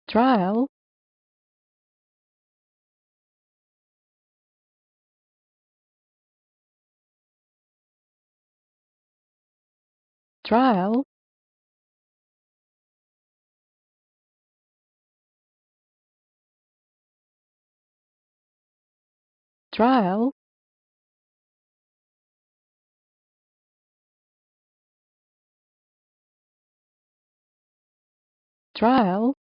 trial, trial, trial, trial,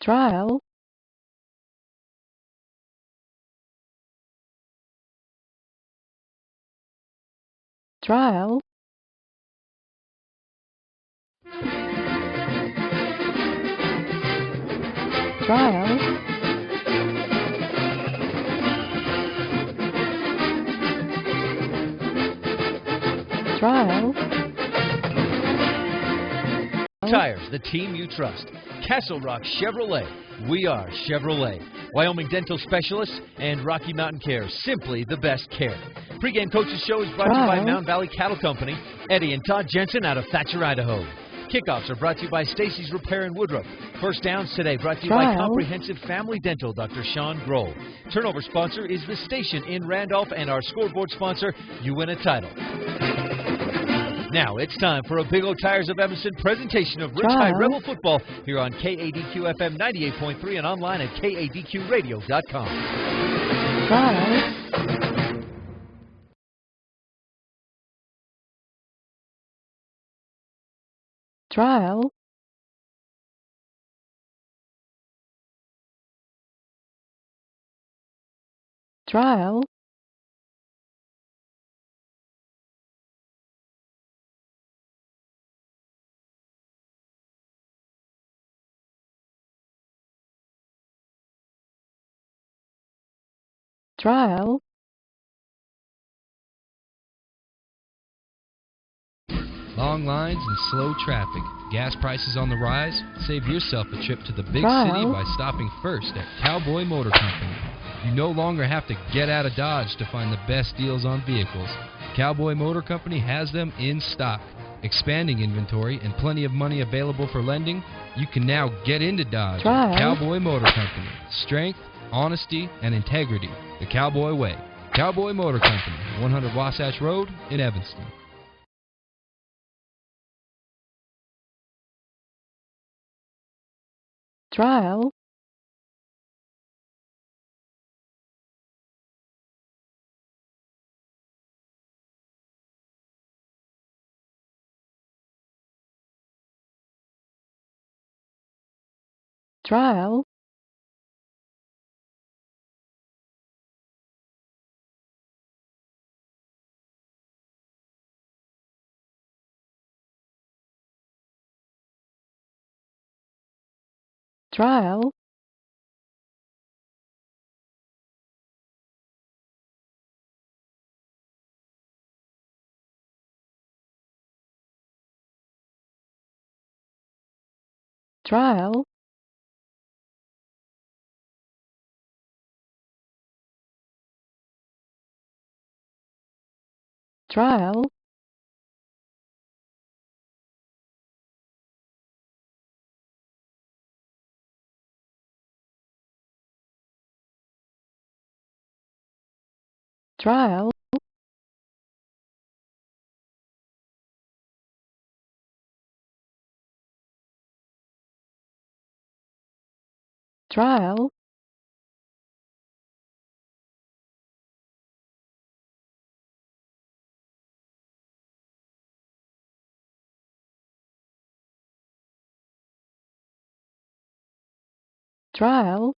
trial, trial, trial, trial, Tires, the team you trust. Castle Rock Chevrolet. We are Chevrolet. Wyoming Dental Specialists and Rocky Mountain Care. Simply the best care. Pre-game coaches show is brought to you by Mountain Valley Cattle Company. Eddie and Todd Jensen out of Thatcher, Idaho. Kickoffs are brought to you by Stacy's Repair in Woodruff. First downs today brought to you by Comprehensive Family Dental, Dr. Sean Grohl. Turnover sponsor is the station in Randolph, and our scoreboard sponsor, You Win a Title. Now it's time for a Big O Tires of Evanston presentation of Rich High Rebel football here on KADQ FM 98.3 and online at KADQradio.com. trial, trial, trial, Long lines and slow traffic. Gas prices on the rise? Save yourself a trip to the big trial, city by stopping first at Cowboy Motor Company. You no longer have to get out of Dodge to find the best deals on vehicles. Cowboy Motor Company has them in stock. Expanding inventory and plenty of money available for lending, you can now get into Dodge at Cowboy Motor Company. Strength, honesty, and integrity. The Cowboy way. Cowboy Motor Company, 100 Wasatch Road in Evanston. trial, trial, trial, trial, trial, trial, trial, trial,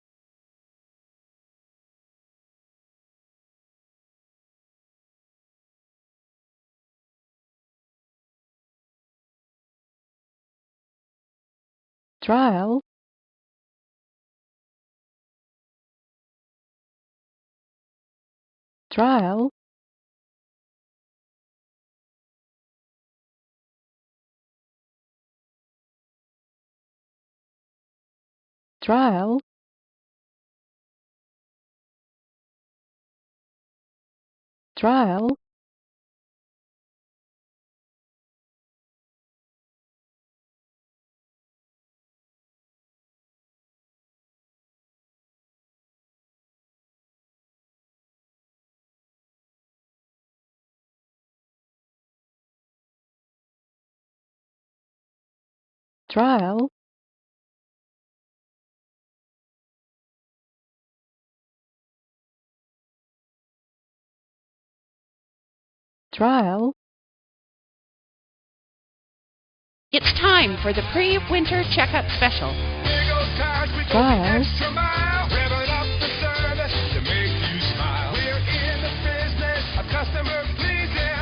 trial, trial, trial, trial, trial, trial, It's time for the pre-winter checkup special. trial,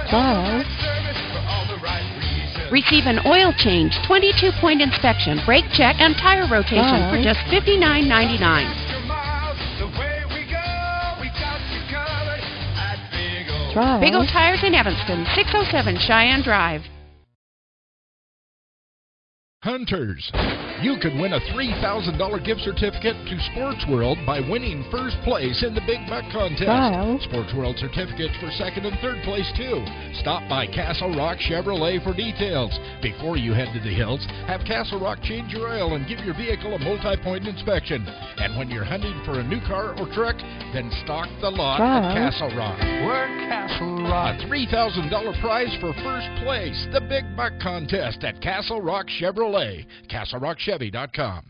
trial, Receive an oil change, 22-point inspection, brake check, and tire rotation for just $59.99. trial, Big O Tires in Evanston, 607 Cheyenne Drive. Hunters, you could win a $3,000 gift certificate to Sports World by winning first place in the Big Buck Contest. Trial. Sports World certificates for second and third place, too. Stop by Castle Rock Chevrolet for details. Before you head to the hills, have Castle Rock change your oil and give your vehicle a multi-point inspection. And when you're hunting for a new car or truck, then stock the lot Trial. at Castle Rock. We're Castle Rock. A $3,000 prize for first place. The Big Buck Contest at Castle Rock Chevrolet. CastleRockChevy.com.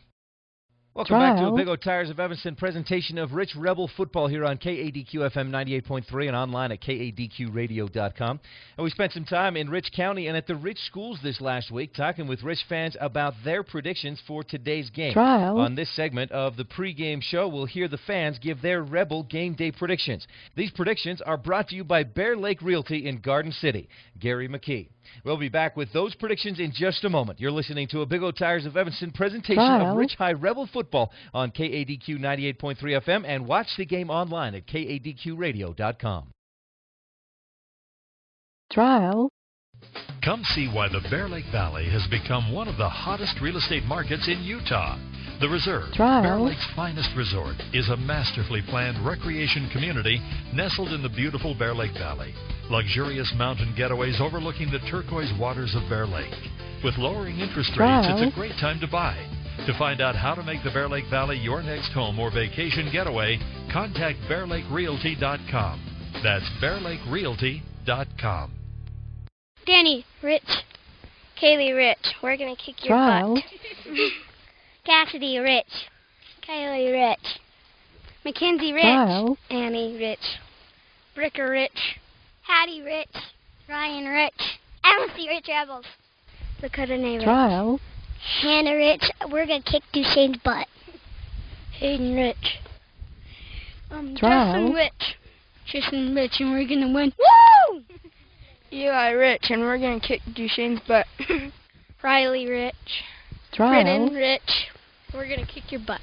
Welcome back to a Trial. Big O Tires of Evanston presentation of Rich Rebel football here on KADQ FM 98.3 and online at KADQRadio.com. And we spent some time in Rich County and at the Rich schools this last week talking with Rich fans about their predictions for today's game. Trial. On this segment of the pregame show, we'll hear the fans give their Rebel game day predictions. These predictions are brought to you by Bear Lake Realty in Garden City. Gary McKee. We'll be back with those predictions in just a moment. You're listening to a Big O Tires of Evanston presentation Trial. of Rich High Rebel football on KADQ 98.3 FM and watch the game online at KADQRadio.com. trial, Come see why the Bear Lake Valley has become one of the hottest real estate markets in Utah. The Reserve, Trial. Bear Lake's finest resort, is a masterfully planned recreation community nestled in the beautiful Bear Lake Valley. Luxurious mountain getaways overlooking the turquoise waters of Bear Lake. With lowering interest rates, Trial. it's a great time to buy. To find out how to make the Bear Lake Valley your next home or vacation getaway, contact BearLakeRealty.com. That's BearLakeRealty.com. Danny, Rich, Kaylee, Rich. We're gonna kick your trial, butt. Cassidy, Rich, Kaylee, Rich, Mackenzie, Rich, trial, Annie, Rich, Bricker, Rich, Hattie, Rich, Ryan, Rich, Emily, Rich Rebels, Dakota, Rich, trial, Hannah, Rich. We're gonna kick Duchesne's butt. Hayden, Rich, Trial. Justin, Rich, Tristan, Rich, and we're gonna win. Woo! Eli, Rich, and we're gonna kick Duchesne's butt. Riley, Rich, trial, Britton, Rich, we're gonna kick your butt.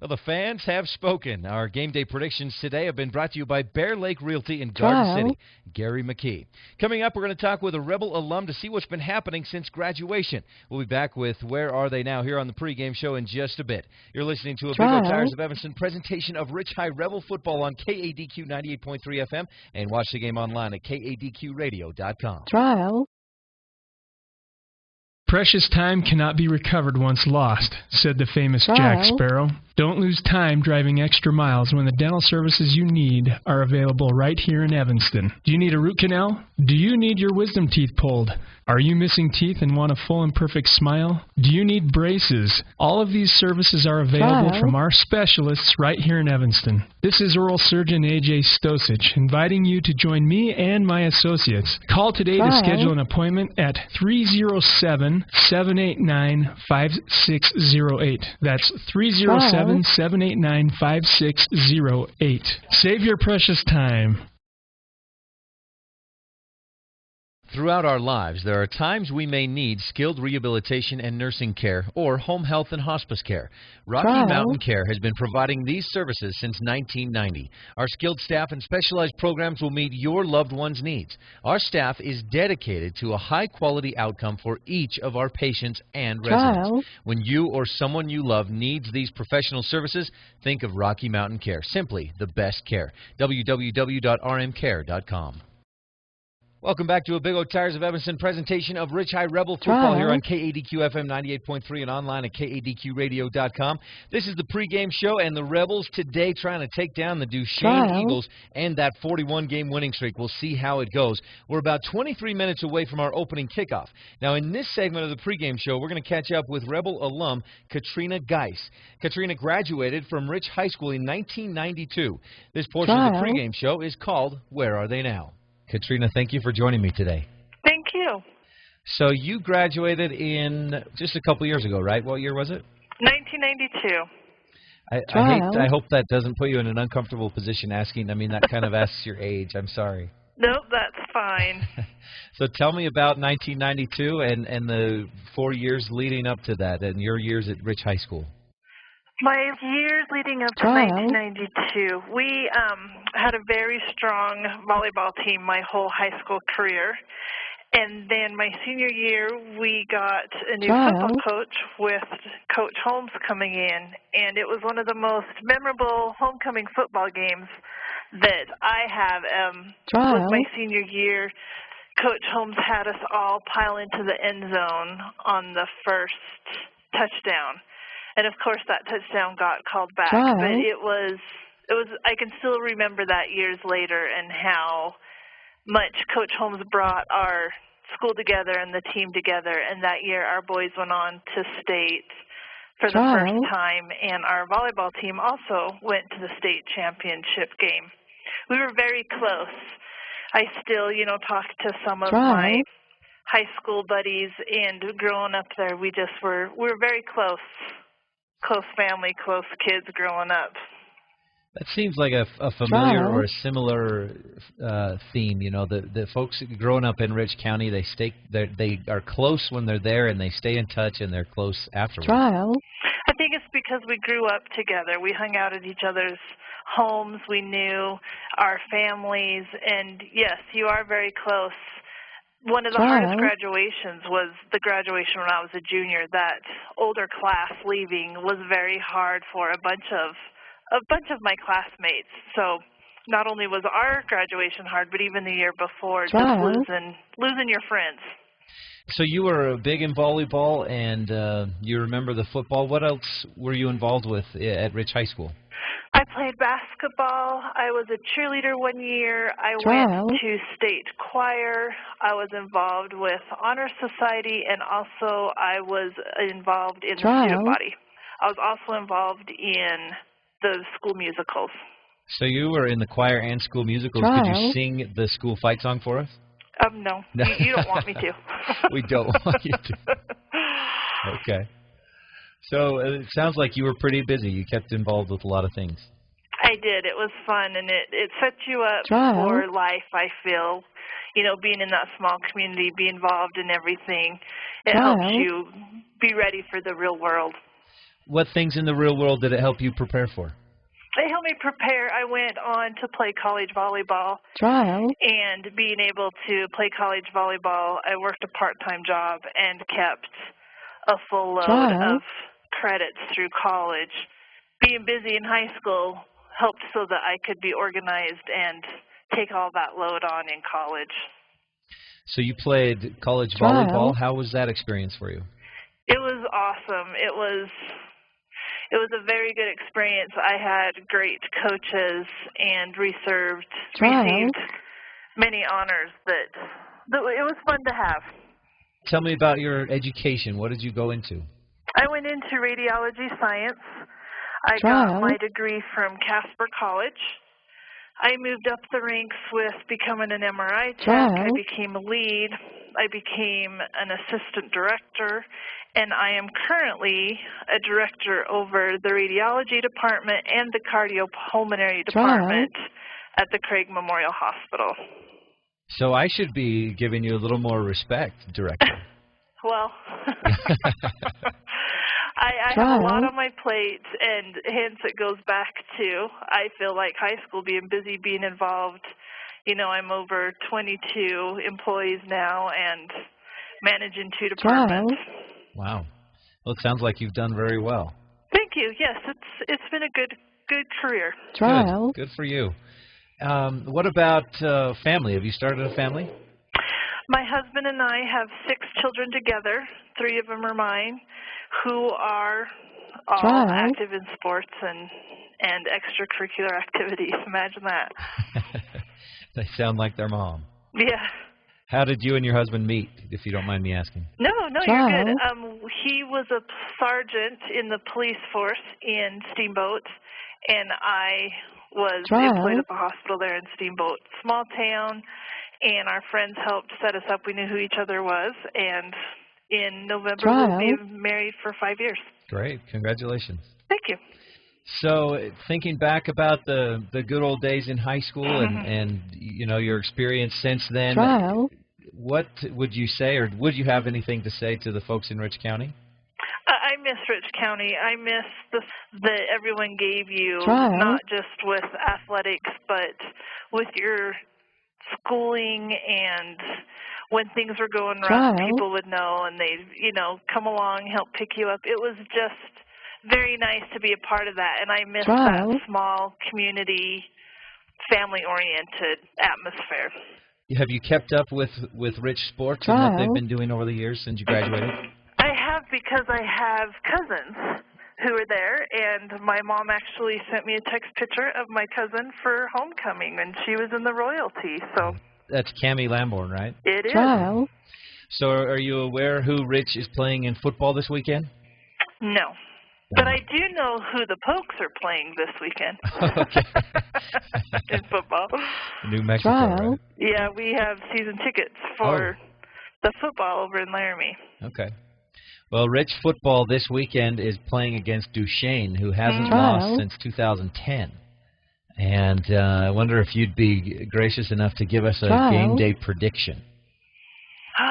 Well, the fans have spoken. Our game day predictions today have been brought to you by Bear Lake Realty in Garden Trial. City. Gary McKee. Coming up, we're going to talk with a Rebel alum to see what's been happening since graduation. We'll be back with Where Are They Now here on the pregame show in just a bit. You're listening to a Big O Trial. Tires of Evanston presentation of Rich High Rebel football on KADQ 98.3 FM and watch the game online at KADQRadio.com. trial, Precious time cannot be recovered once lost, said the famous Jack Trial. Sparrow. Don't lose time driving extra miles when the dental services you need are available right here in Evanston. Do you need a root canal? Do you need your wisdom teeth pulled? Are you missing teeth and want a full and perfect smile? Do you need braces? All of these services are available Trial. from our specialists right here in Evanston. This is oral surgeon A.J. Stosich inviting you to join me and my associates. Call today Trial. to schedule an appointment at 307-789-5608. That's 307-789-5608. Save your precious time. Throughout our lives, there are times we may need skilled rehabilitation and nursing care or home health and hospice care. Rocky Trial. Mountain Care has been providing these services since 1990. Our skilled staff and specialized programs will meet your loved one's needs. Our staff is dedicated to a high-quality outcome for each of our patients and residents. Trial. When you or someone you love needs these professional services, think of Rocky Mountain Care. Simply the best care. www.rmcare.com. Welcome back to a Big O Tires of Evanston presentation of Rich High Rebel football Trial. here on KADQ-FM 98.3 and online at KADQradio.com. This is the pregame show, and the Rebels today trying to take down the Duchesne Trial. Eagles and that 41-game winning streak. We'll see how it goes. We're about 23 minutes away from our opening kickoff. Now, in this segment of the pregame show, we're going to catch up with Rebel alum Katrina Geis. Katrina graduated from Rich High School in 1992. This portion of the Trial. pregame show is called Where Are They Now? Katrina, thank you for joining me today. Thank you. So you graduated in just a couple years ago, right? What year was it? 1992. I hope that doesn't put you in an uncomfortable position asking. I mean, that kind of asks your age. I'm sorry. Nope, that's fine. So tell me about 1992 and the 4 years leading up to that and your years at Rich High School. My years leading up to Trial. 1992, we had a very strong volleyball team my whole high school career. And then my senior year, we got a new Trial. football coach with Coach Holmes coming in. And it was one of the most memorable homecoming football games that I have. Trial. Was my senior year. Coach Holmes had us all pile into the end zone on the first touchdown. And, of course, that touchdown got called back. Trial. But it was I can still remember that years later and how much Coach Holmes brought our school together and the team together. And that year our boys went on to state for the Trial. first time. And our volleyball team also went to the state championship game. We were very close. I still, talk to some of Trial. my high school buddies. And growing up there, we were very close. Close family, close kids growing up. That seems like a familiar Trial. or a similar theme. The folks growing up in Rich County, they are close when they're there, and they stay in touch, and they're close afterwards. Trial. I think it's because we grew up together. We hung out at each other's homes. We knew our families. And, yes, you are very close. One of the Trial. hardest graduations was the graduation when I was a junior. That older class leaving was very hard for a bunch of my classmates. So not only was our graduation hard, but even the year before, Trial. just losing your friends. So you were big in volleyball, and you remember the football. What else were you involved with at Rich High School? I played basketball. I was a cheerleader one year. I Trial. went to state choir. I was involved with Honor Society, and also I was involved in the Trial. student body. I was also involved in the school musicals. So you were in the choir and school musicals. Trial. Could you sing the school fight song for us? No, you don't want me to. We don't want you to. Okay. So it sounds like you were pretty busy. You kept involved with a lot of things. I did. It was fun, and it sets you up Trial. for life, I feel. Being in that small community, be involved in everything. It Trial. helps you be ready for the real world. What things in the real world did it help you prepare for? It helped me prepare. I went on to play college volleyball, Trial. and being able to play college volleyball, I worked a part-time job and kept a full load Trial. of credits through college. Being busy in high school helped so that I could be organized and take all that load on in college. So you played college Trial. volleyball. How was that experience for you? It was awesome. It was a very good experience. I had great coaches and received Trial. many honors that it was fun to have. Tell me about your education. What did you go into? I went into radiology science. I Trial. got my degree from Casper College. I moved up the ranks with becoming an MRI tech. Trial. I became a lead. I became an assistant director. And I am currently a director over the radiology department and the cardiopulmonary Trial. department at the Craig Memorial Hospital. So I should be giving you a little more respect, Director. Well, I have a lot on my plate, and hence it goes back to I feel like high school, being busy, being involved. You know, I'm over 22 employees now and managing 2 departments. Wow. Well, it sounds like you've done very well. Thank you. Yes, it's been a good career. Good for you. What about family? Have you started a family? My husband and I have 6 children together. 3 of them are mine, who are all active in sports and extracurricular activities. Imagine that. They sound like their mom. Yeah. How did you and your husband meet, if you don't mind me asking? No, you're good. He was a sergeant in the police force in Steamboat, and I was employed at the hospital there in Steamboat. Small town, and our friends helped set us up. We knew who each other was, and in November we'll be married for 5 years. Great. Congratulations. Thank you. So thinking back about the good old days in high school and you know, your experience since then, what would you say, or would you have anything to say to the folks in Rich County? I miss Rich County. I miss that everyone gave you, not just with athletics, but with your schooling, and when things were going rough, people would know, and they'd, you know, come along, help pick you up. It was just very nice to be a part of that, and I miss that small community, family-oriented atmosphere. Have you kept up with Rich Sports and what they've been doing over the years since you graduated? I have, because I have cousins who are there, and my mom actually sent me a text picture of my cousin for homecoming, and she was in the royalty. So that's Cammie Lamborn, right? It is. So are you aware who Rich is playing in football this weekend? No. But I do know who the Pokes are playing this weekend in football. New Mexico, right? Yeah, we have season tickets for the football over in Laramie. Okay. Well, Rich football this weekend is playing against Duchesne, who hasn't lost since 2010. And I wonder if you'd be gracious enough to give us a game day prediction. Oh,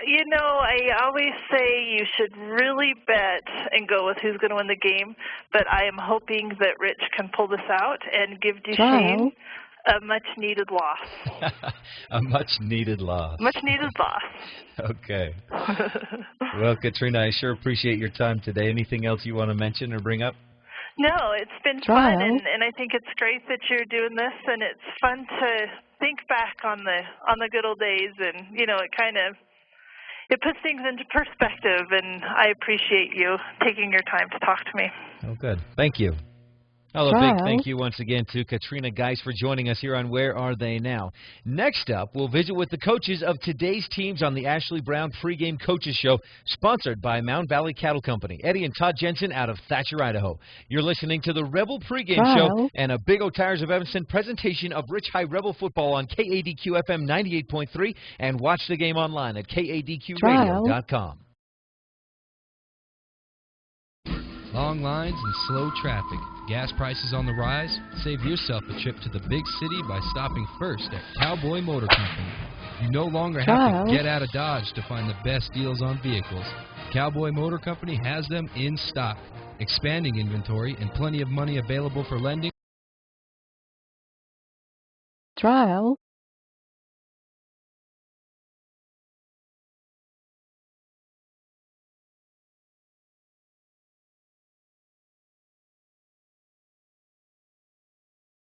you know, I always say you should really bet and go with who's going to win the game, but I am hoping that Rich can pull this out and give Duchesne a much-needed loss. A much-needed loss. Much-needed loss. Okay. Well, Katrina, I sure appreciate your time today. Anything else you want to mention or bring up? No, it's been fun, and I think it's great that you're doing this, and it's fun to think back on the good old days, and you know, it puts things into perspective, and I appreciate you taking your time to talk to me. Oh, good. Thank you. Well, a big thank you once again to Katrina Geis for joining us here on Where Are They Now? Next up, we'll visit with the coaches of today's teams on the Ashley Brown Pregame Coaches Show, sponsored by Mound Valley Cattle Company. Eddie and Todd Jensen out of Thatcher, Idaho. You're listening to the Rebel Pregame Show and a Big O Tires of Evanston presentation of Rich High Rebel football on KADQ FM 98.3, and watch the game online at KADQradio.com. Long lines and slow traffic. Gas prices on the rise? Save yourself a trip to the big city by stopping first at Cowboy Motor Company. You no longer have to get out of Dodge to find the best deals on vehicles. Cowboy Motor Company has them in stock. Expanding inventory and plenty of money available for lending. Trial.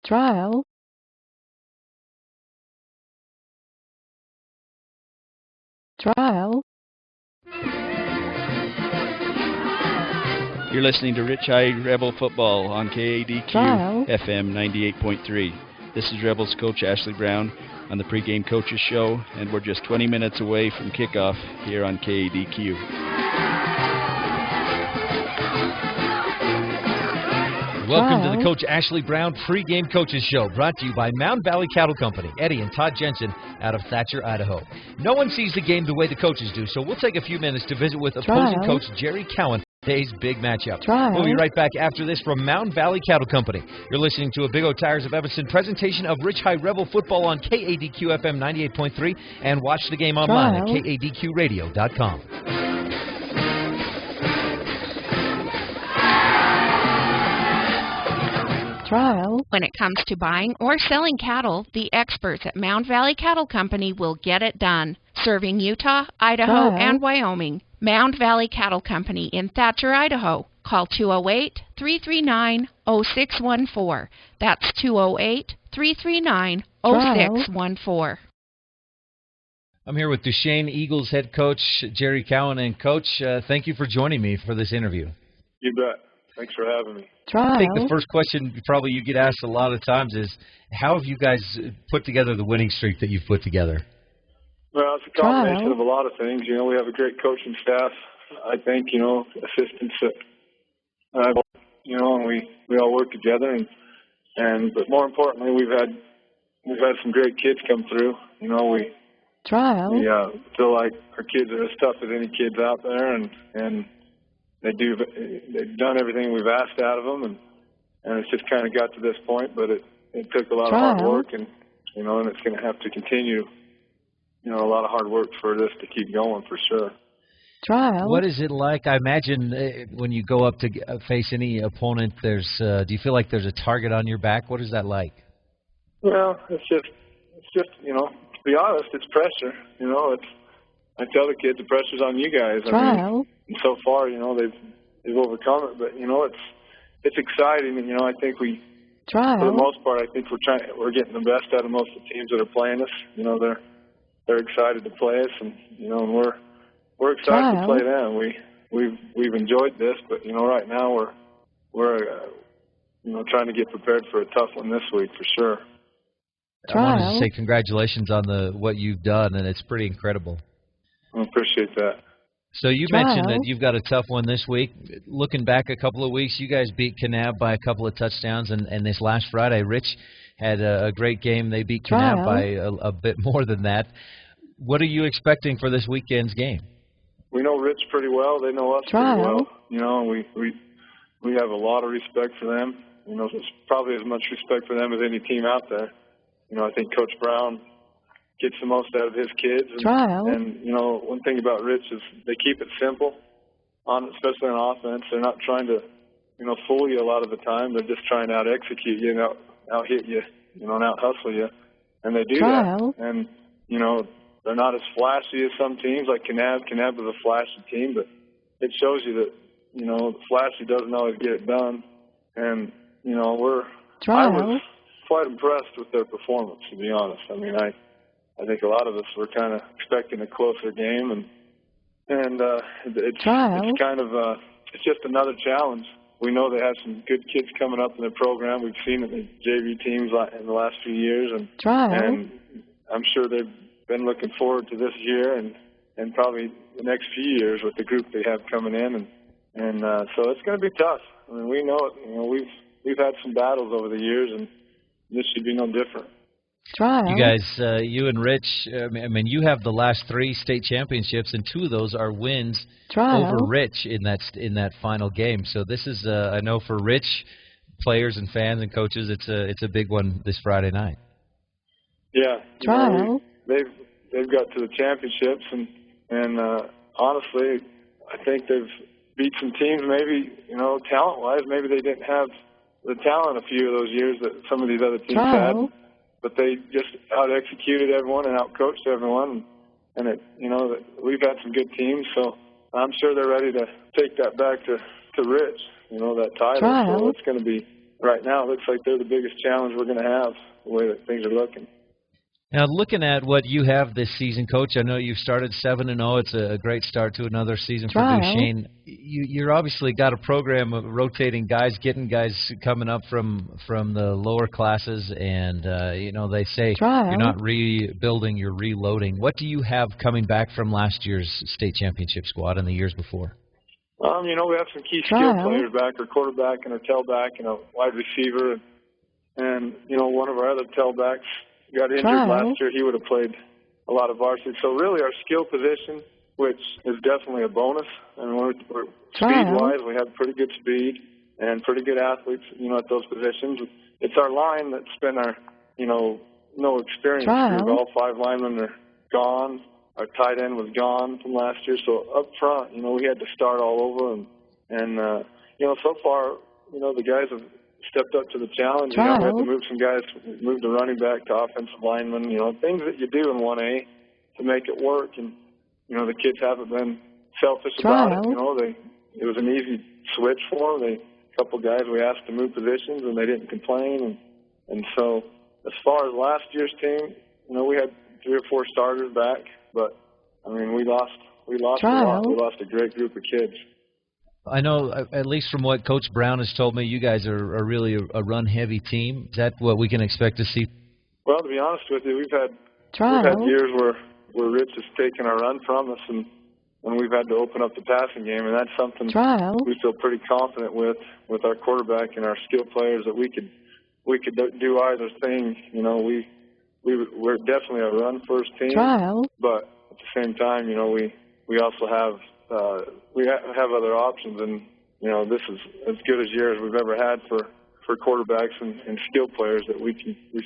Trial. Trial. You're listening to Rich High Rebel Football on KADQ FM 98.3. This is Rebels coach Ashley Brown on the Pregame Coaches Show, and we're just 20 minutes away from kickoff here on KADQ. Welcome to the Coach Ashley Brown Pregame Coaches Show, brought to you by Mound Valley Cattle Company. Eddie and Todd Jensen out of Thatcher, Idaho. No one sees the game the way the coaches do, so we'll take a few minutes to visit with opposing coach Jerry Cowan Today's big matchup. Trial. We'll be right back after this from Mountain Valley Cattle Company. You're listening to a Big O Tires of Evanston presentation of Rich High Rebel football on KADQ FM 98.3 and watch the game online at kadqradio.com. Trial. When it comes to buying or selling cattle, the experts at Mound Valley Cattle Company will get it done. Serving Utah, Idaho, Trial. and Wyoming. Mound Valley Cattle Company in Thatcher, Idaho. Call 208-339-0614. That's 208-339-0614. I'm here with Duchesne Eagles head coach Jerry Cowan. And, Coach, thank you for joining me for this interview. You bet. Thanks for having me. Trial. I think the first question probably you get asked a lot of times is, how have you guys put together the winning streak that you've put together? Well, it's a combination Trial. of a lot of things. You know, we have a great coaching staff. I think, you know, assistants that, you know, and we all work together. But more importantly, we've had some great kids come through. You know, we Trial. feel like our kids are as tough as any kids out there, and they've done everything we've asked out of them, and it's just kind of got to this point. But it took a lot of hard Trial. work, and you know, and it's going to have to continue. You know, a lot of hard work for this to keep going for sure. Trial. What is it like? I imagine when you go up to face any opponent, do you feel like there's a target on your back? What is that like? Well, it's just you know, to be honest, it's pressure. You know, I tell the kids the pressure's on you guys. Trial. I mean, and so far, you know, they've overcome it, but you know, it's exciting, and you know, I think for the Trial. most part, I think we're getting the best out of most of the teams that are playing us. You know, they're excited to play us, and you know, and we're excited to play them. We've enjoyed this, but you know, right now we're you know, trying to get prepared for a tough one this week for sure. I wanted to say congratulations on what you've done, and it's pretty incredible. I appreciate that. So you mentioned that you've got a tough one this week. Looking back a couple of weeks, you guys beat Kanab by a couple of touchdowns, and this last Friday, Rich had a great game. They beat Kanab by a bit more than that. What are you expecting for this weekend's game? We know Rich pretty well. They know us pretty well. You know, and we have a lot of respect for them. You know, it's probably as much respect for them as any team out there. You know, I think Coach Brown gets the most out of his kids. And you know, one thing about Rich is they keep it simple, especially on offense. They're not trying to, you know, fool you a lot of the time. They're just trying to out-execute you and out-hit you, you know, and out-hustle you. And they do that. And, you know, they're not as flashy as some teams like Kanab. Kanab is a flashy team, but it shows you that, you know, flashy doesn't always get it done. And, you know, I was quite impressed with their performance, to be honest. I mean, I think a lot of us were kind of expecting a closer game, and it's kind of it's just another challenge. We know they have some good kids coming up in their program. We've seen it in JV teams in the last few years, and I'm sure they've been looking forward to this year and probably the next few years with the group they have coming in, and so it's going to be tough. I mean, we know it. You know, we've had some battles over the years, and this should be no different. You guys, you and Rich, I mean, you have the last 3 state championships, and 2 of those are wins over Rich in that final game. So this is, I know for Rich, players and fans and coaches, it's a big one this Friday night. Yeah, you know, they've got to the championships, and honestly, I think they've beat some teams. Maybe, you know, talent-wise, maybe they didn't have the talent a few of those years that some of these other teams had. But they just out-executed everyone and out-coached everyone, and you know, we've had some good teams, so I'm sure they're ready to take that back to Rich, you know, that title. So it's going to be, right now, it looks like they're the biggest challenge we're going to have, the way that things are looking. Now, looking at what you have this season, Coach, I know you've started 7-0. It's a great start to another season for Duchesne. You're obviously got a program of rotating guys, getting guys coming up from the lower classes, and you know, they say you're not rebuilding, you're reloading. What do you have coming back from last year's state championship squad and the years before? You know, we have some key skill players back, our quarterback and our tailback and a wide receiver, and you know, one of our other tailbacks got injured last year. He would have played a lot of varsity. So really our skill position which is definitely a bonus. And we're speed-wise, we have pretty good speed and pretty good athletes, at those positions. It's our line that's been our, no experience group. All 5 linemen are gone. Our tight end was gone from last year. So up front, we had to start all over. And so far, the guys have stepped up to the challenge. We had to move some guys, move the running back to offensive linemen, things that you do in 1A to make it work. And, the kids haven't been selfish about it. It was an easy switch for them. A couple guys we asked to move positions, and they didn't complain. And so as far as last year's team, we had 3 or 4 starters back, but, we lost a lot. We lost a great group of kids. I know, at least from what Coach Brown has told me, you guys are really a run-heavy team. Is that what we can expect to see? Well, to be honest with you, we've had years where Rich has taken our run from us, and we've had to open up the passing game, and that's something we feel pretty confident with our quarterback and our skill players that we could do either thing. We're definitely a run-first team, but at the same time, we also have other options, and this is as good a year as we've ever had for quarterbacks and skill players that we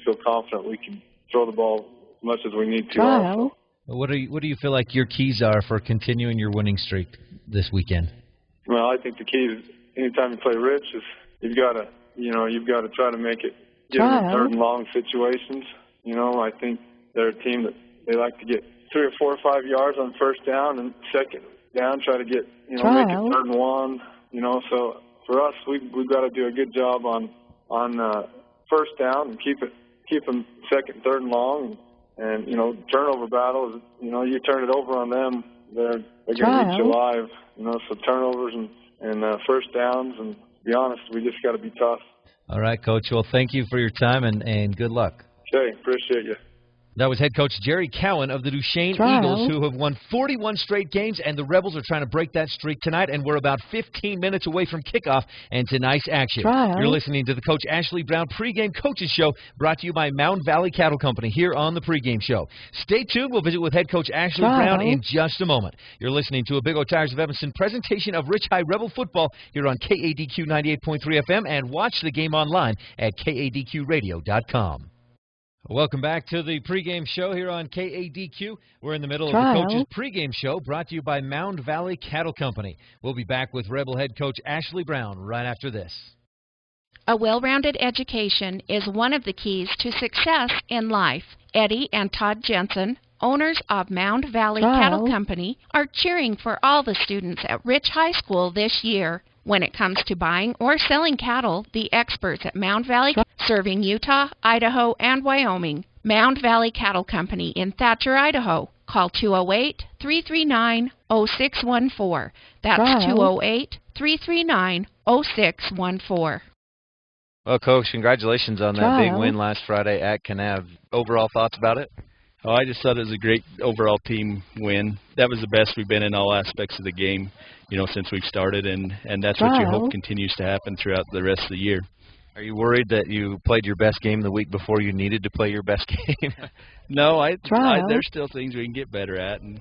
feel confident we can throw the ball as much as we need to. Also. What do you feel like your keys are for continuing your winning streak this weekend? Well, I think the key is anytime you play Rich is you've got to try to make it get in third and long situations. I think they're a team that they like to get 3 or 4 or 5 yards on first down, and second down try to get make it 3rd and 1. So for us, we've got to do a good job on first down and keep them 2nd, 3rd and long. And turnover battles, you turn it over on them, they're going to eat you alive. So turnovers and first downs, and to be honest, we just got to be tough. All right, Coach. Well, thank you for your time, and good luck. Okay, appreciate you. That was head coach Jerry Cowan of the Duchesne Eagles, who have won 41 straight games, and the Rebels are trying to break that streak tonight, and we're about 15 minutes away from kickoff and tonight's action. You're listening to the Coach Ashley Brown pregame coaches show, brought to you by Mound Valley Cattle Company here on the pregame show. Stay tuned. We'll visit with head coach Ashley Brown in just a moment. You're listening to a Big O Tires of Evanston presentation of Rich High Rebel football here on KADQ 98.3 FM, and watch the game online at kadqradio.com. Welcome back to the pregame show here on KADQ. We're in the middle of the coach's pregame show, brought to you by Mound Valley Cattle Company. We'll be back with Rebel head coach Ashley Brown right after this. A well-rounded education is one of the keys to success in life. Eddie and Todd Jensen, owners of Mound Valley Cattle Company, are cheering for all the students at Rich High School this year. When it comes to buying or selling cattle, the experts at Mound Valley, serving Utah, Idaho, and Wyoming. Mound Valley Cattle Company in Thatcher, Idaho. Call 208-339-0614. That's 208-339-0614. Well, Coach, congratulations on that big win last Friday at Kanab. Overall thoughts about it? Oh, I just thought it was a great overall team win. That was the best we've been in all aspects of the game, since we've started, and that's what you hope continues to happen throughout the rest of the year. Are you worried that you played your best game the week before you needed to play your best game? No, there's still things we can get better at, and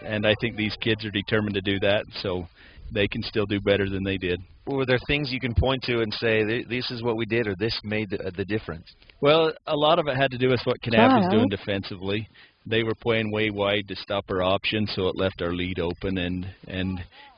I think these kids are determined to do that, so they can still do better than they did. Were there things you can point to and say, this is what we did, or this made the difference? Well, a lot of it had to do with what Kanab was doing defensively. They were playing way wide to stop our option, so it left our lead open, and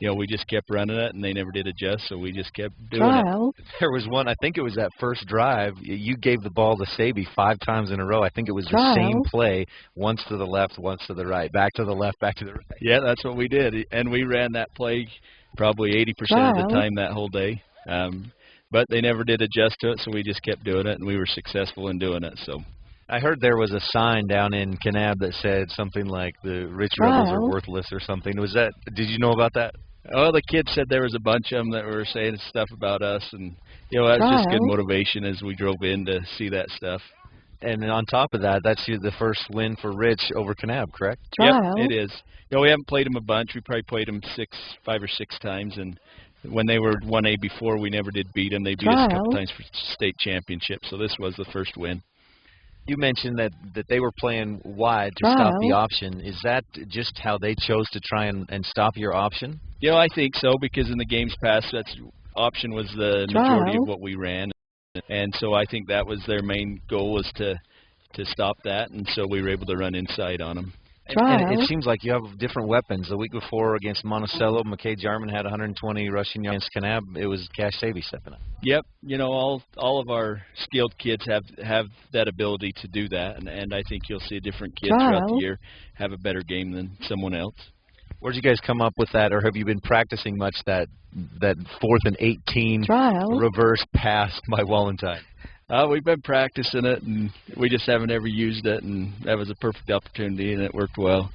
we just kept running it, and they never did adjust, so we just kept doing it. There was one, I think it was that first drive, you gave the ball to Saby 5 times in a row. I think it was the same play, once to the left, once to the right, back to the left, back to the right. Yeah, that's what we did, and we ran that play probably 80% of the time that whole day. But they never did adjust to it, so we just kept doing it, and we were successful in doing it. So I heard there was a sign down in Kanab that said something like the Rich Rebels are worthless or something. Did you know about that? Oh, the kids said there was a bunch of them that were saying stuff about us, and that was just good motivation as we drove in to see that stuff. And on top of that, that's the first win for Rich over Kanab, correct? Yep, it is. We haven't played them a bunch. We probably played them 5 or 6 times, and when they were 1A before, we never did beat them. They beat us a couple times for state championship, so this was the first win. You mentioned that they were playing wide to stop the option. Is that just how they chose to try and stop your option? You know, I think so, because in the games past, that's option was the majority of what we ran. And so I think that was their main goal, was to stop that, and so we were able to run inside on them. And it seems like you have different weapons. The week before against Monticello, McKay Jarman had 120 rushing yards. Against Kanab, it was Cash Sabey stepping up. Yep, you know, all of our skilled kids have that ability to do that, and I think you'll see different kids throughout the year have a better game than someone else. Where'd you guys come up with that, or have you been practicing much that 4th and 18 reverse pass by Wallentine? We've been practicing it, and we just haven't ever used it, and that was a perfect opportunity, and it worked well.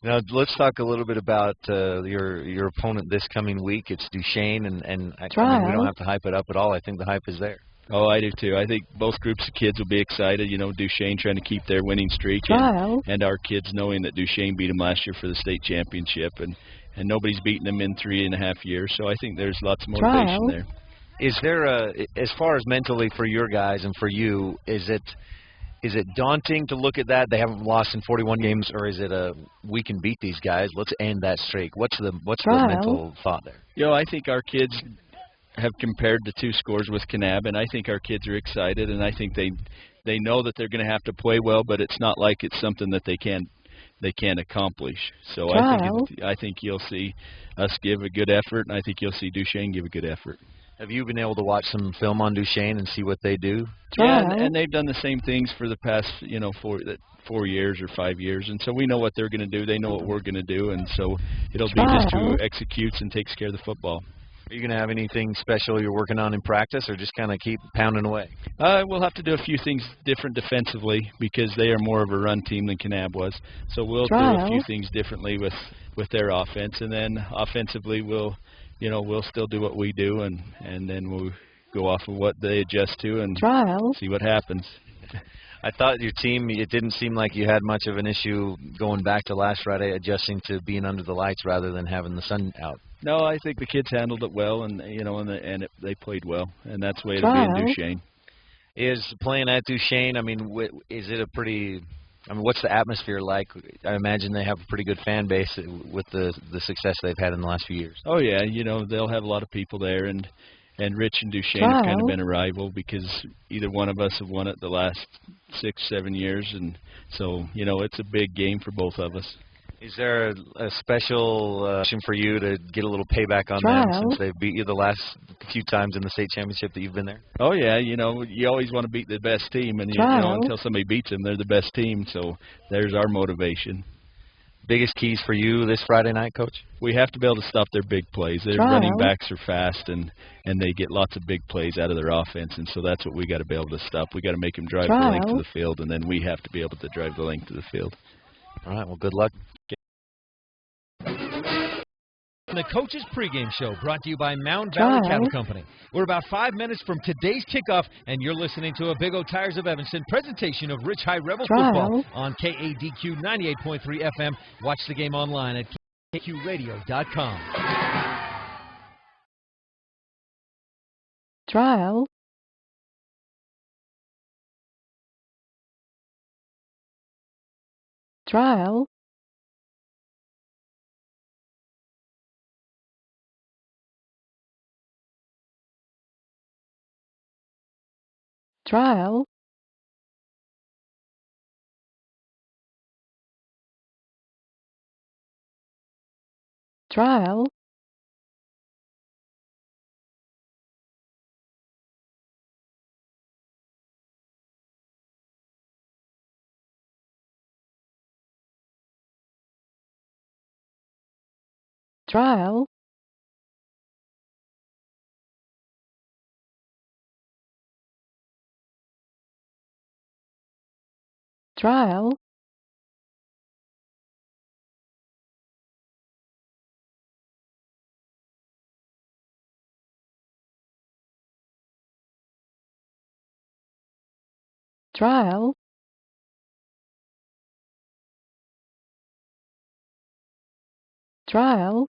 Now, let's talk a little bit about your opponent this coming week. It's Duchesne, and I mean, we don't have to hype it up at all. I think the hype is there. Oh, I do too. I think both groups of kids will be excited. You know, Duchesne trying to keep their winning streak, and our kids knowing that Duchesne beat them last year for the state championship, and nobody's beaten them in 3.5 years. So I think there's lots of motivation there. Is there as far as mentally for your guys and for you, is it daunting to look at that? They haven't lost in 41 games, or is it we can beat these guys? Let's end that streak. What's the mental thought there? You know, I think our kids have compared the 2 scores with Kanab, and I think our kids are excited, and I think they know that they're going to have to play well, but it's not like it's something that they can't accomplish. So I think you'll see us give a good effort, and I think you'll see Duchesne give a good effort. Have you been able to watch some film on Duchesne and see what they do? Yeah, and they've done the same things for the past, 4 years or 5 years, and so we know what they're going to do. They know what we're going to do, and so it'll be just who executes and takes care of the football. Are you going to have anything special you're working on in practice, or just kind of keep pounding away? We'll have to do a few things different defensively, because they are more of a run team than Kanab was. So we'll do a few things differently with their offense, and then offensively we'll still do what we do, and then we'll go off of what they adjust to and see what happens. I thought your team, it didn't seem like you had much of an issue going back to last Friday, adjusting to being under the lights rather than having the sun out. No, I think the kids handled it well, and they played well, and that's the way it'll be in Duchesne. Is playing at Duchesne, I mean, is it a pretty? I mean, what's the atmosphere like? I imagine they have a pretty good fan base with the success they've had in the last few years. Oh yeah, they'll have a lot of people there, and Rich and Duchesne have kind of been a rival, because either one of us have won it the last 6-7 years, and so it's a big game for both of us. Is there a special option for you to get a little payback on them since they beat you the last few times in the state championship that you've been there? Oh yeah, you always want to beat the best team, and until somebody beats them, they're the best team. So there's our motivation. Biggest keys for you this Friday night, Coach? We have to be able to stop their big plays. Their running backs are fast, and they get lots of big plays out of their offense, and so that's what we got to be able to stop. We got to make them drive the length of the field, and then we have to be able to drive the length of the field. All right, well, good luck. The Coach's Pregame Show, brought to you by Mound Valley Cattle Company. We're about 5 minutes from today's kickoff, and you're listening to a Big O Tires of Evanston presentation of Rich High Rebel Football on KADQ 98.3 FM. Watch the game online at KQRadio.com. Trial. Trial. Trial. Trial. Trial. Trial. Trial. Trial.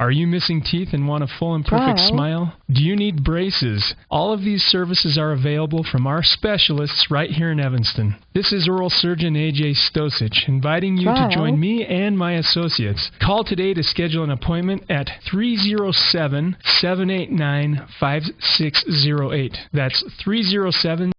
Are you missing teeth and want a full and perfect smile? Do you need braces? All of these services are available from our specialists right here in Evanston. This is oral surgeon A.J. Stosich inviting you to join me and my associates. Call today to schedule an appointment at 307-789-5608. That's 307-789-5608.